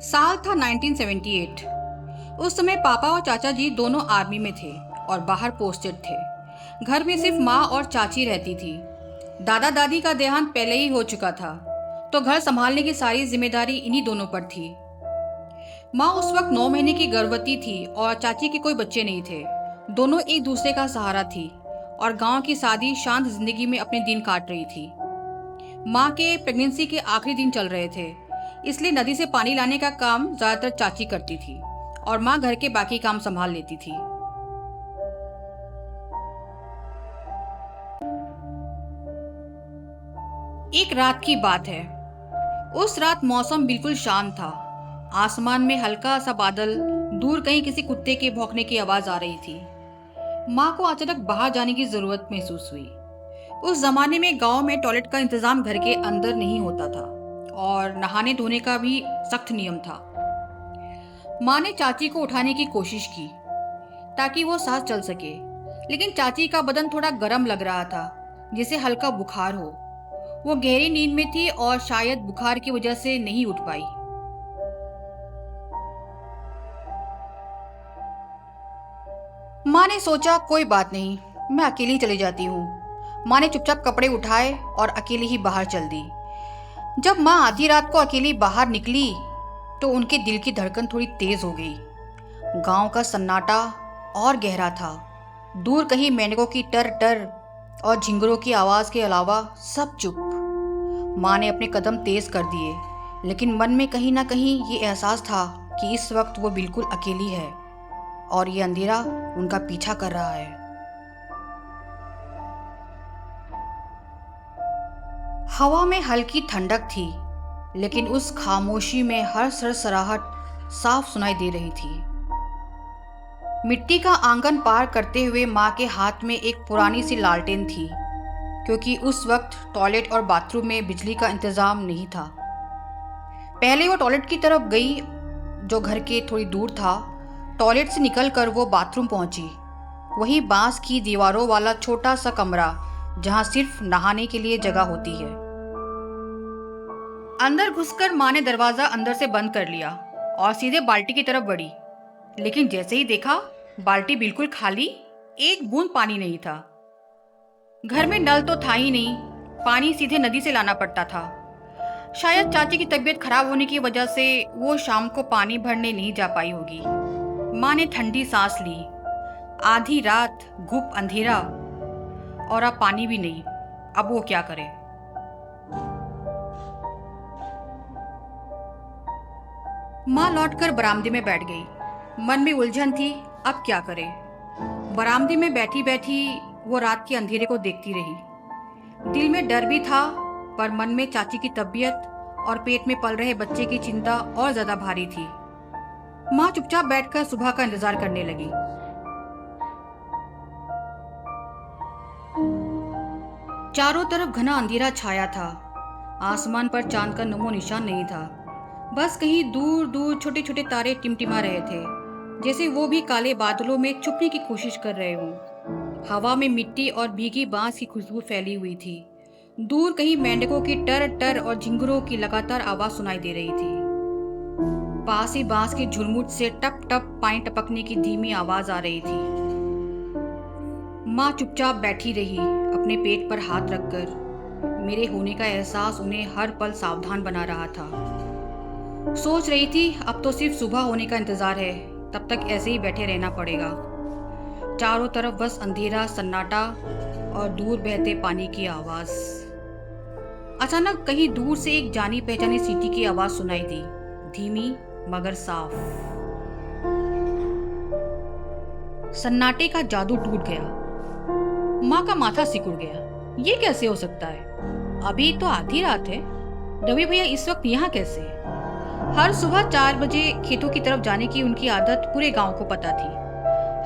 साल था 1978। उस समय पापा और चाचा जी दोनों आर्मी में थे और बाहर पोस्टेड थे। घर में सिर्फ माँ और चाची रहती थी। दादा दादी का देहांत पहले ही हो चुका था, तो घर संभालने की सारी जिम्मेदारी इन्हीं दोनों पर थी। माँ उस वक्त 9 महीने की गर्भवती थी और चाची के कोई बच्चे नहीं थे। दोनों एक दूसरे का सहारा थी और गांव की सादी शांत जिंदगी में अपने दिन काट रही थी। माँ के प्रेगनेंसी के आखिरी दिन चल रहे थे, इसलिए नदी से पानी लाने का काम ज्यादातर चाची करती थी और माँ घर के बाकी काम संभाल लेती थी। एक रात की बात है। उस रात मौसम बिल्कुल शांत था। आसमान में हल्का सा बादल, दूर कहीं किसी कुत्ते के भौंकने की आवाज आ रही थी। माँ को अचानक बाहर जाने की जरूरत महसूस हुई। उस जमाने में गांव में टॉयलेट का इंतजाम घर के अंदर नहीं होता था और नहाने धोने का भी सख्त नियम था। माँ ने चाची को उठाने की कोशिश की ताकि वो सांस चल सके, लेकिन चाची का बदन थोड़ा गर्म लग रहा था, जिसे हल्का बुखार हो। वो गहरी नींद में थी और शायद बुखार की वजह से नहीं उठ पाई। माँ ने सोचा कोई बात नहीं, मैं अकेली चली जाती हूँ। माँ ने चुपचाप कपड़े उठाए और अकेली ही बाहर चल दी। जब माँ आधी रात को अकेली बाहर निकली तो उनके दिल की धड़कन थोड़ी तेज हो गई। गांव का सन्नाटा और गहरा था। दूर कहीं मेंढकों की टर टर और झिंगुरों की आवाज के अलावा सब चुप। माँ ने अपने कदम तेज कर दिए, लेकिन मन में कहीं ना कहीं ये एहसास था कि इस वक्त वो बिल्कुल अकेली है और ये अंधेरा उनका पीछा कर रहा है। हवा में हल्की ठंडक थी, लेकिन उस खामोशी में हर सरसराहट साफ सुनाई दे रही थी। मिट्टी का आंगन पार करते हुए माँ के हाथ में एक पुरानी सी लालटेन थी, क्योंकि उस वक्त टॉयलेट और बाथरूम में बिजली का इंतजाम नहीं था। पहले वो टॉयलेट की तरफ गई, जो घर के थोड़ी दूर था। टॉयलेट से निकलकर वो बाथरूम पहुंची। वही बांस की दीवारों वाला छोटा सा कमरा, जहां सिर्फ नहाने के लिए जगह होती है। अंदर घुसकर माँ ने दरवाजा अंदर से बंद कर लिया और सीधे बाल्टी की तरफ बढ़ी, लेकिन जैसे ही देखा, बाल्टी बिल्कुल खाली, एक बूंद पानी नहीं था। घर में नल तो था ही नहीं, पानी सीधे नदी से लाना पड़ता था। शायद चाची की तबीयत खराब होने की वजह से वो शाम को पानी भरने नहीं जा पाई होगी। माँ ने ठंडी सांस ली। आधी रात, घुप अंधेरा, और अब पानी भी नहीं। अब वो क्या करे? माँ लौटकर बरामदे में बैठ गई। मन में उलझन थी, अब क्या करे। बरामदे में बैठी बैठी वो रात के अंधेरे को देखती रही। दिल में डर भी था, पर मन में चाची की तबीयत और पेट में पल रहे बच्चे की चिंता और ज्यादा भारी थी। माँ चुपचाप बैठकर सुबह का इंतजार करने लगी। चारों तरफ घना अंधेरा छाया था। आसमान पर चांद का नमो निशान नहीं था। बस कहीं दूर दूर छोटे छोटे तारे टिमटिमा रहे थे, जैसे वो भी काले बादलों में छुपने की कोशिश कर रहे हों। हवा में मिट्टी और भीगी बांस की खुशबू फैली हुई थी। दूर कहीं मेंढकों की टर टर और झिंगुरों की लगातार आवाज सुनाई दे रही थी। पास ही बांस के झुरमुट से टप टप पानी टपकने की धीमी आवाज आ रही थी। माँ चुपचाप बैठी रही, अपने पेट पर हाथ रखकर। मेरे होने का एहसास उन्हें हर पल सावधान बना रहा था। सोच रही थी, अब तो सिर्फ सुबह होने का इंतजार है, तब तक ऐसे ही बैठे रहना पड़ेगा। चारों तरफ बस अंधेरा, सन्नाटा और दूर बहते पानी की आवाज। अचानक कहीं दूर से एक जानी पहचानी सीटी की आवाज सुनाई दी, धीमी मगर साफ। सन्नाटे का जादू टूट गया। माँ का माथा सिकुड़ गया। ये कैसे हो सकता है? अभी तो आधी रात है। रवि भैया इस वक्त यहाँ कैसे? हर सुबह 4 बजे खेतों की तरफ जाने की उनकी आदत पूरे गांव को पता थी।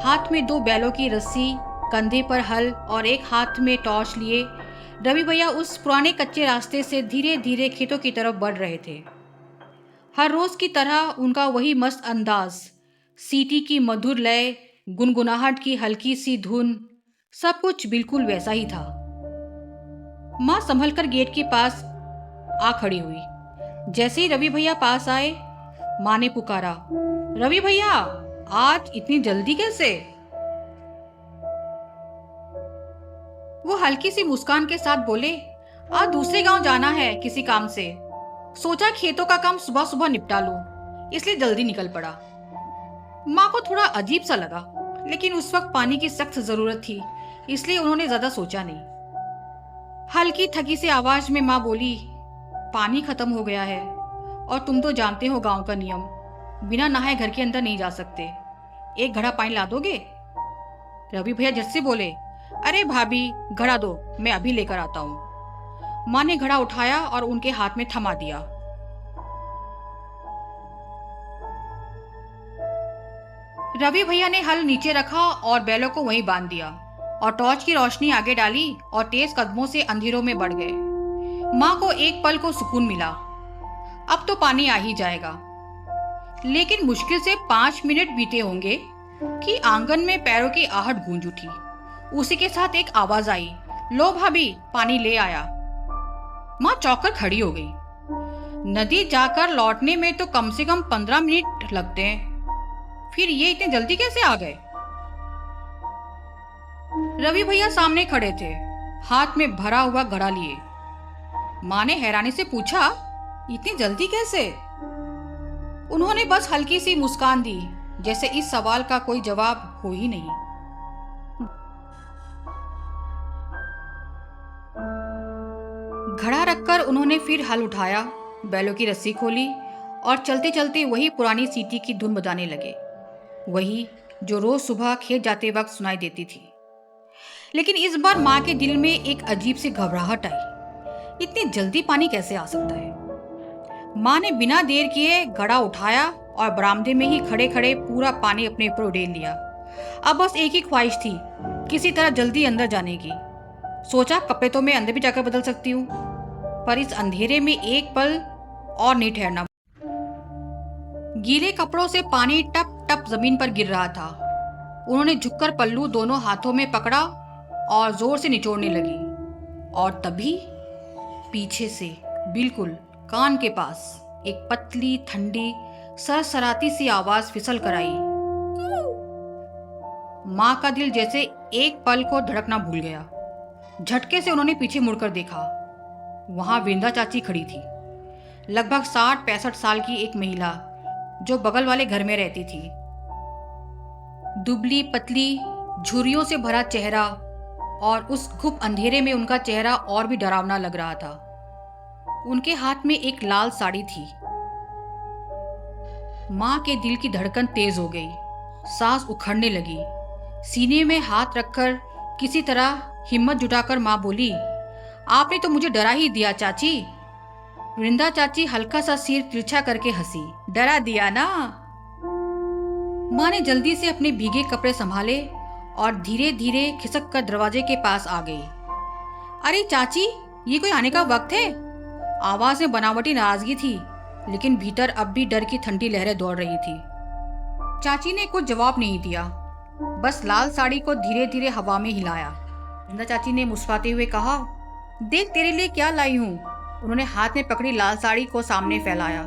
हाथ में 2 बैलों की रस्सी, कंधे पर हल और एक हाथ में टॉर्च लिए रवि भैया उस पुराने कच्चे रास्ते से धीरे धीरे खेतों की तरफ बढ़ रहे थे। हर रोज की तरह उनका वही मस्त अंदाज, सीटी की मधुर लय, गुनगुनाहट की हल्की सी धुन, सब कुछ बिल्कुल वैसा ही था। माँ संभलकर गेट के पास आ खड़ी हुई। जैसे ही रवि भैया पास आए, माँ ने पुकारा, रवि भैया, आज इतनी जल्दी कैसे? वो हल्की सी मुस्कान के साथ बोले, आज दूसरे गांव जाना है किसी काम से। सोचा खेतों का काम सुबह सुबह निपटा लूं, इसलिए जल्दी निकल पड़ा। माँ को थोड़ा अजीब सा लगा, लेकिन उस वक्त पानी की सख्त जरूरत थी, इसलिए उन्होंने ज्यादा सोचा नहीं। हल्की थकी सी आवाज में माँ बोली, पानी खत्म हो गया है और तुम तो जानते हो गांव का नियम, बिना नहाए घर के अंदर नहीं जा सकते। एक घड़ा पानी ला दोगे? रवि भैया झट से बोले, अरे भाभी, घड़ा दो, मैं अभी लेकर आता हूँ। माँ ने घड़ा उठाया और उनके हाथ में थमा दिया। रवि भैया ने हल नीचे रखा और बैलों को वहीं बांध दिया और टॉर्च की रोशनी आगे डाली और तेज कदमों से अंधेरों में बढ़ गए। माँ को एक पल को सुकून मिला, अब तो पानी आ ही जाएगा। लेकिन मुश्किल से 5 मिनट बीते होंगे कि आंगन में पैरों की आहट गूंज उठी। उसी के साथ एक आवाज आई, लो भाभी, पानी ले आया। माँ चौंक कर खड़ी हो गई। नदी जाकर लौटने में तो कम से कम 15 मिनट लगते हैं, फिर ये इतने जल्दी कैसे आ गए? रवि भैया सामने खड़े थे, हाथ में भरा हुआ घड़ा लिए। माँ ने हैरानी से पूछा, इतनी जल्दी कैसे? उन्होंने बस हल्की सी मुस्कान दी, जैसे इस सवाल का कोई जवाब हो ही नहीं। घड़ा रखकर उन्होंने फिर हल उठाया, बैलों की रस्सी खोली और चलते चलते वही पुरानी सीटी की धुन बजाने लगे, वही जो रोज सुबह खेत जाते वक्त सुनाई देती थी। लेकिन इस बार माँ के दिल में एक अजीब सी घबराहट आई, इतनी जल्दी पानी कैसे आ सकता है? माँ ने बिना देर किए घड़ा उठाया और बरामदे में ही खड़े खड़े पूरा पानी अपने ऊपर उड़ेल लिया। अब बस एक ही ख्वाहिश थी, किसी तरह जल्दी अंदर जाने की। सोचा कपड़े तो मैं अंदर भी जाकर बदल सकती हूँ, पर इस अंधेरे में एक पल और नहीं ठहरना। गीले कपड़ों से पानी टप टप जमीन पर गिर रहा था। उन्होंने झुककर पल्लू दोनों हाथों में पकड़ा और जोर से निचोड़ने लगी, और तभी पीछे से बिल्कुल कान के पास एक पतली ठंडी सरसराती सी आवाज फिसल कर आई। माँ का दिल जैसे एक पल को धड़कना भूल गया। झटके से उन्होंने पीछे मुड़कर देखा, वहां वृंदा चाची खड़ी थी, लगभग 60-65 साल की एक महिला जो बगल वाले घर में रहती थी। दुबली पतली, झुर्रियों से भरा चेहरा, और उस घुप अंधेरे में उनका चेहरा और भी डरावना लग रहा था। उनके हाथ में एक लाल साड़ी थी। माँ के दिल की धड़कन तेज हो गई, सांस उखड़ने लगी। सीने में हाथ रखकर किसी तरह हिम्मत जुटाकर माँ बोली, आपने तो मुझे डरा ही दिया चाची। वृंदा चाची हल्का सा सिर तिरछा करके हंसी, डरा दिया ना? माँ ने जल्दी से अपने भीगे कपड़े संभाले और धीरे धीरे खिसक कर दरवाजे के पास आ गई। अरे चाची, ये कोई आने का वक्त है? आवाज में बनावटी नाराजगी थी, लेकिन भीतर अब भी डर की ठंडी लहरें दौड़ रही थी। चाची ने कुछ जवाब नहीं दिया, बस लाल साड़ी को धीरे धीरे हवा में हिलाया। वृंदा चाची ने मुस्कुराते हुए कहा, देख तेरे लिए क्या लाई हूँ। उन्होंने हाथ में पकड़ी लाल साड़ी को सामने फैलाया।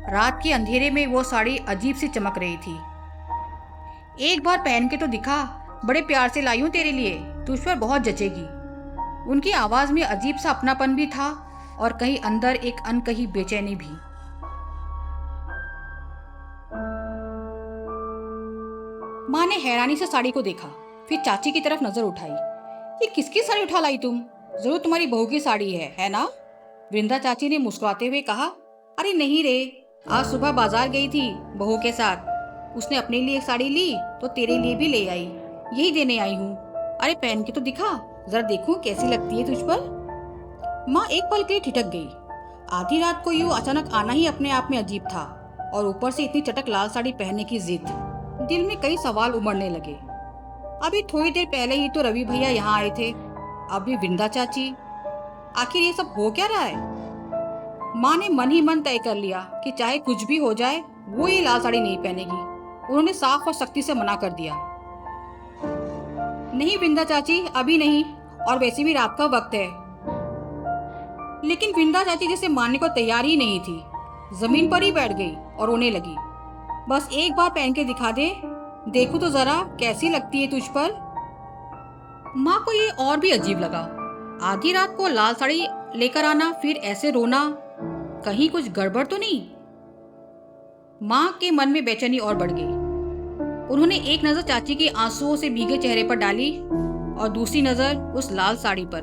रात के अंधेरे में वो साड़ी अजीब सी चमक रही थी। एक बार पहन के तो दिखा, बड़े प्यार से लाई हूँ तेरे लिए, तुझ पर बहुत जचेगी। उनकी आवाज में अजीब सा अपनापन भी था और कहीं अंदर एक अनकही बेचैनी भी। माँ ने हैरानी से साड़ी को देखा, फिर चाची की तरफ नजर उठाई। ये किसकी साड़ी उठा लाई तुम? जरूर तुम्हारी बहू की साड़ी है ना? वृंदा चाची ने मुस्कुराते हुए कहा, अरे नहीं रे, आज सुबह बाजार गई थी बहू के साथ। उसने अपने लिए एक साड़ी ली तो तेरे लिए भी ले आई, यही देने आई हूँ। अरे पहन के तो दिखा, जरा देखूं कैसी लगती है तुझ पर। माँ एक पल के लिए ठिठक गई। आधी रात को यूं अचानक आना ही अपने आप में अजीब था, और ऊपर से इतनी चटक लाल साड़ी पहनने की जिद। दिल में कई सवाल उमड़ने लगे। अभी थोड़ी देर पहले ही तो रवि भैया यहाँ आए थे, अभी वृंदा चाची। आखिर ये सब हो क्या रहा है? माँ ने मन ही मन तय कर लिया कि चाहे कुछ भी हो जाए, वो ये लाल साड़ी नहीं पहनेगी। उन्होंने साफ और सख्ती से मना कर दिया, नहीं वृंदा चाची, अभी नहीं, और वैसे भी रात का वक्त है। लेकिन वृंदा चाची जैसे मानने को तैयार ही नहीं थी। जमीन पर ही बैठ गई और रोने लगी। बस एक बार पहन के दिखा दे, देखो तो जरा कैसी लगती है तुझ पर। माँ को ये और भी अजीब लगा। आधी रात को लाल साड़ी लेकर आना, फिर ऐसे रोना, कहीं कुछ गड़बड़ तो नहीं। माँ के मन में बेचैनी और बढ़ गई। उन्होंने एक नजर चाची के आंसुओं से भीगे चेहरे पर डाली और दूसरी नजर उस लाल साड़ी पर,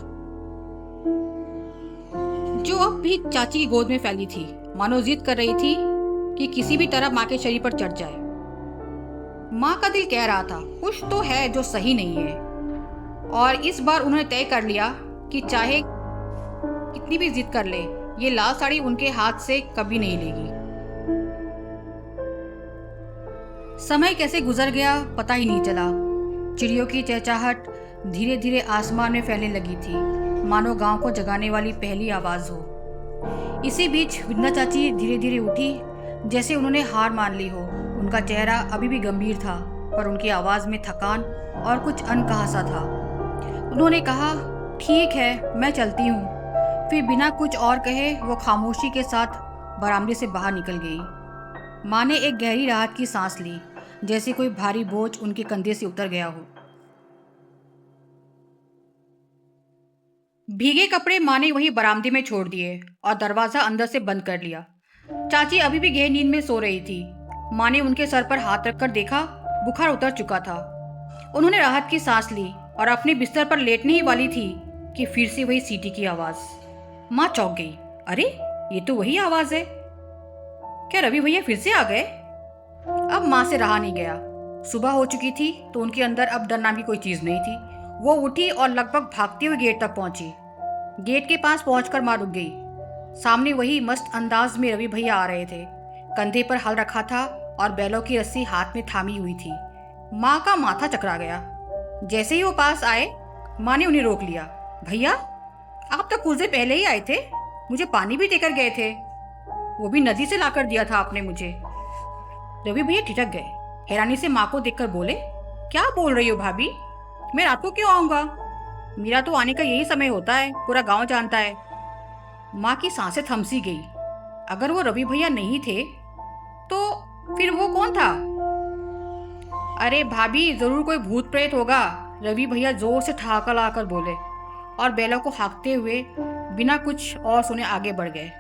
जो अब भी चाची की गोद में फैली थी, मानो जिद कर रही थी कि किसी भी तरह माँ के शरीर पर चढ़ जाए। माँ का दिल कह रहा था कुछ तो है जो सही नहीं है, और इस बार उन्होंने तय कर लिया कि चाहे कितनी भी जिद कर ले, ये लाल साड़ी उनके हाथ से कभी नहीं लेगी। समय कैसे गुजर गया पता ही नहीं चला। चिड़ियों की चहचहाहट धीरे धीरे आसमान में फैलने लगी थी, मानो गांव को जगाने वाली पहली आवाज हो। इसी बीच वृंदा चाची धीरे धीरे उठी, जैसे उन्होंने हार मान ली हो। उनका चेहरा अभी भी गंभीर था, पर उनकी आवाज में थकान और कुछ अनकहा सा था। उन्होंने कहा, ठीक है, मैं चलती हूँ। फिर बिना कुछ और कहे वो खामोशी के साथ बरामदे से बाहर निकल गई। माँ ने एक गहरी राहत की सांस ली, जैसे कोई भारी बोझ उनके कंधे से उतर गया हो। भीगे कपड़े माँ ने वही बरामदे में छोड़ दिए और दरवाजा अंदर से बंद कर लिया। चाची अभी भी गहरी नींद में सो रही थी। माँ ने उनके सर पर हाथ रखकर देखा, बुखार उतर चुका था। उन्होंने राहत की सांस ली और अपने बिस्तर पर लेटने ही वाली थी कि फिर से वही सीटी की आवाज। माँ चौंक गई। अरे, ये तो वही आवाज है। क्या रवि भैया फिर से आ गए? अब माँ से रहा नहीं गया। सुबह हो चुकी थी तो उनके अंदर अब डर नाम की कोई चीज नहीं थी। वो उठी और लगभग भागते हुए गेट तक पहुंची। गेट के पास पहुंचकर माँ रुक गई। सामने वही मस्त अंदाज में रवि भैया आ रहे थे। कंधे पर हल रखा था और बैलों की रस्सी हाथ में थामी हुई थी। माँ का माथा चकरा गया। जैसे ही वो पास आए, माँ ने उन्हें रोक लिया। भैया, आप तो कुछ देर पहले ही आए थे, मुझे पानी भी देकर गए थे, वो भी नदी से लाकर दिया था आपने मुझे। रवि भैया ठिठक गए। हैरानी से माँ को देखकर बोले, क्या बोल रही हो भाभी, मैं रात को क्यों आऊंगा? मेरा तो आने का यही समय होता है, पूरा गांव जानता है। माँ की सांसें थम सी गई। अगर वो रवि भैया नहीं थे तो फिर वो कौन था? अरे भाभी, जरूर कोई भूत प्रेत होगा, रवि भैया जोर से ठहाका लाकर बोले और बैलों को हाँकते हुए बिना कुछ और सुने आगे बढ़ गए।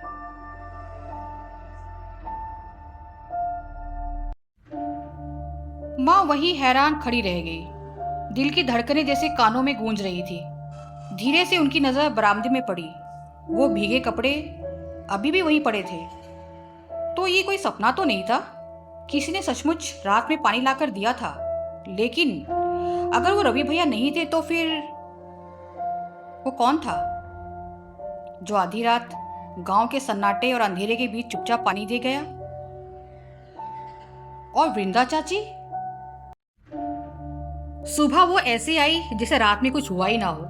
माँ वही हैरान खड़ी रह गई। दिल की धड़कनें जैसे कानों में गूंज रही थी। धीरे से उनकी नजर बरामदे में पड़ी। वो भीगे कपड़े अभी भी वहीं पड़े थे। तो ये कोई सपना तो नहीं था? किसी ने सचमुच रात में पानी लाकर दिया था। लेकिन अगर वो रवि भैया नहीं थे तो फिर वो कौन था जो आधी रात गांव के सन्नाटे और अंधेरे के बीच चुपचाप पानी दे गया? और वृंदा चाची? सुबह वो ऐसे आई जैसे रात में कुछ हुआ ही ना हो।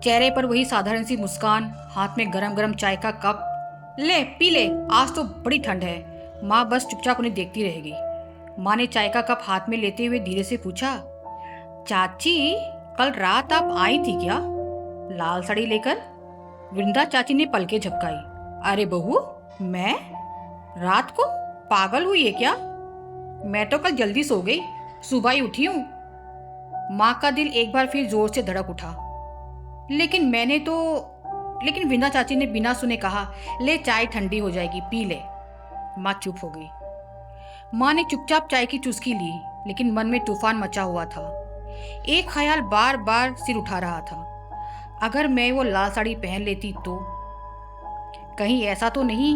चेहरे पर वही साधारण सी मुस्कान, हाथ में गरम गरम चाय का कप। ले पी ले, आज तो बड़ी ठंड है। माँ बस चुपचाप उन्हें देखती रह गई। माँ ने चाय का कप हाथ में लेते हुए धीरे से पूछा, चाची, कल रात आप आई थी क्या लाल साड़ी लेकर? वृंदा चाची ने पलकें झपकाई। अरे बहू, मैं रात को? पागल हुई है क्या? मैं तो कल जल्दी सो गई, सुबह ही उठी हूँ। माँ का दिल एक बार फिर जोर से धड़क उठा। लेकिन वृंदा चाची ने बिना सुने कहा, ले चाय ठंडी हो जाएगी, पी ले। माँ चुप हो गई। माँ ने चुपचाप चाय की चुस्की ली, लेकिन मन में तूफान मचा हुआ था। एक ख्याल बार बार सिर उठा रहा था। अगर मैं वो लाल साड़ी पहन लेती तो कहीं ऐसा तो नहीं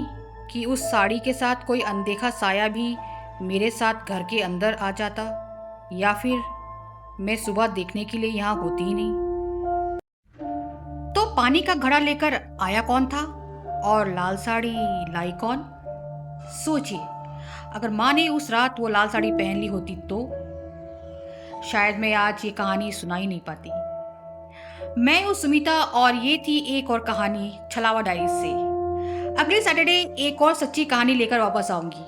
कि उस साड़ी के साथ कोई अनदेखा साया भी मेरे साथ घर के अंदर आ जाता, या फिर मैं सुबह देखने के लिए यहाँ होती ही नहीं। तो पानी का घड़ा लेकर आया कौन था और लाल साड़ी लाई कौन? सोचिए, अगर माँ ने उस रात वो लाल साड़ी पहन ली होती तो शायद मैं आज ये कहानी सुना ही नहीं पाती। मैं हूँ सुमिता और ये थी एक और कहानी छलावा डायरीज से। अगले सैटरडे एक और सच्ची कहानी लेकर वापस आऊंगी।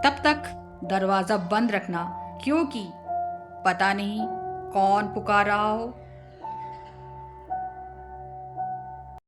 तब तक दरवाजा बंद रखना, क्योंकि पता नहीं कौन पुकार रहा हो।